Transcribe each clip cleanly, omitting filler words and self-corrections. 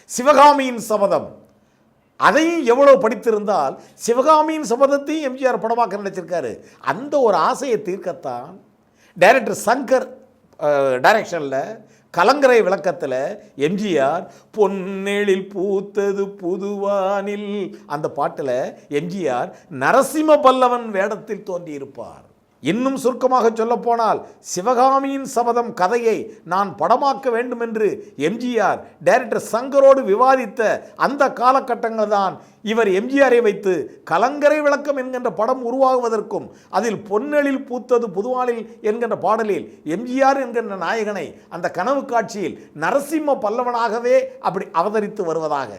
சிவகாமியின் சபதம், அதையும் எவ்வளோ படித்திருந்தால் சிவகாமியின் சபதத்தையும் எம்ஜிஆர் படமாக்க நினைச்சிருக்காரு. அந்த ஒரு ஆசையை தீர்க்கத்தான் டைரக்டர் சங்கர் டைரக்ஷனில் கலங்கரை விளக்கத்தில் எம்ஜிஆர் பொன்னெழில் பூத்தது புதுவானில் அந்த பாட்டில் எம்ஜிஆர் நரசிம்ம பல்லவன் வேடத்தில் தோன்றியிருப்பார். இன்னும் சுருக்கமாக சொல்லப்போனால் சிவகாமியின் சபதம் கதையை நான் படமாக்க வேண்டும் என்று எம்ஜிஆர் டைரக்டர் சங்கரோடு விவாதித்த அந்த காலகட்டங்கள் தான் இவர் எம்ஜிஆரை வைத்து கலங்கரை விளக்கம் என்கின்ற படம் உருவாகுவதற்கும் அதில் பொன்னெழில் பூத்தது புதுவானில் என்கின்ற பாடலில் எம்ஜிஆர் என்கின்ற நாயகனை அந்த கனவு காட்சியில் நரசிம்ம பல்லவனாகவே அப்படி அவதரித்து வருவதாக.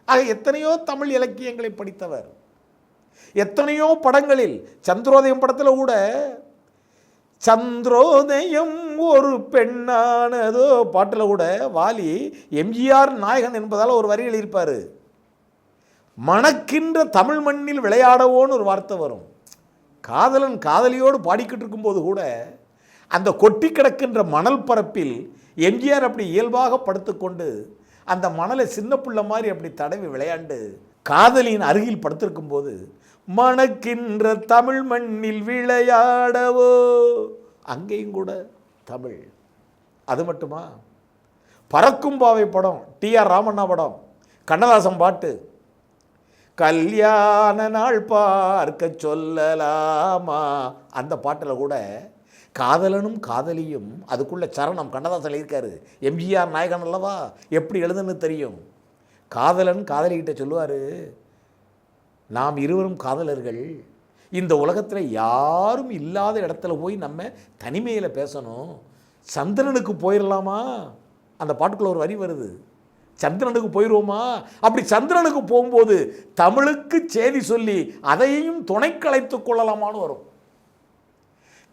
ஆக எத்தனையோ தமிழ் இலக்கியங்களை படித்தவர், எத்தனையோ படங்களில், சந்திரோதயம் படத்தில் கூட சந்திரோதயம் ஒரு பெண்ணானதோ பாட்டில் கூட வாலி எம்ஜிஆர் நாயகன் என்பதால் ஒரு வரி எழுதியிருப்பார். மணக்கின்ற தமிழ் மண்ணில் விளையாடவோன்னு ஒரு வார்த்தை வரும். காதலன் காதலியோடு பாடிக்கிட்டு இருக்கும்போது கூட அந்த கொட்டி கிடக்கின்ற மணல் பரப்பில் எம்ஜிஆர் அப்படி இயல்பாக படுத்துக்கொண்டு அந்த மணலை சின்ன பிள்ளை மாதிரி அப்படி தடவி விளையாண்டு காதலியின் அருகில் படுத்திருக்கும் போது மணக்கின்ற தமிழ் மண்ணில் விளையாடவோ, அங்கேயும் கூட தமிழ். அது மட்டுமா, பறக்கும் பாவை படம், டிஆர் ராமண்ணா படம், கண்ணதாசன் பாட்டு, கல்யாண நாள் பார்க்க சொல்லலாமா, அந்த பாட்டில் கூட காதலனும் காதலியும், அதுக்குள்ள சரணம் கண்ணதாசன் இருக்காரு, எம்ஜிஆர் நாயகன் அல்லவா, எப்படி எழுதுன்னு தெரியும். காதலன் காதலிக்கிட்ட சொல்லுவார், நாம் இருவரும் காதலர்கள், இந்த உலகத்தில் யாரும் இல்லாத இடத்துல போய் நம்ம தனிமையில் பேசணும், சந்திரனுக்கு போயிடலாமா, அந்த பாட்டுக்குள்ள ஒரு வரி வருது, சந்திரனுக்கு போயிடுவோமா, அப்படி சந்திரனுக்கு போகும்போது தமிழுக்கு செய்தி சொல்லி அதையும் துணைக்கலைத்து கொள்ளலாமான்னு வரும்.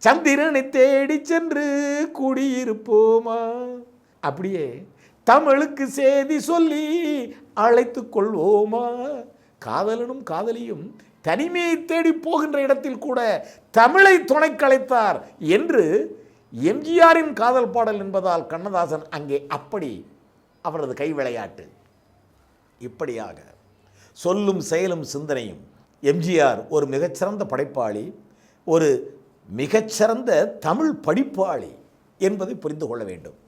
சந்திரனை தேடி சென்று குடியிருப்போமா, அப்படியே தமிழுக்கு செய்தி சொல்லி அழைத்து கொள்வோமா. காதலனும் காதலியும் தனிமையை தேடி போகின்ற இடத்தில் கூட தமிழை துணைக்கலைத்தார் என்று எம்ஜிஆரின் காதல் பாடல் என்பதால் கண்ணதாசன் அங்கே அப்படி அவரது கை விளையாட்டு. இப்படியாக சொல்லும் செயலும் சிந்தனையும் எம்ஜிஆர் ஒரு மிகச்சிறந்த படைப்பாளி, ஒரு மிகச்சிறந்த தமிழ் படிப்பாளி என்பதை புரிந்து கொள்ள வேண்டும்.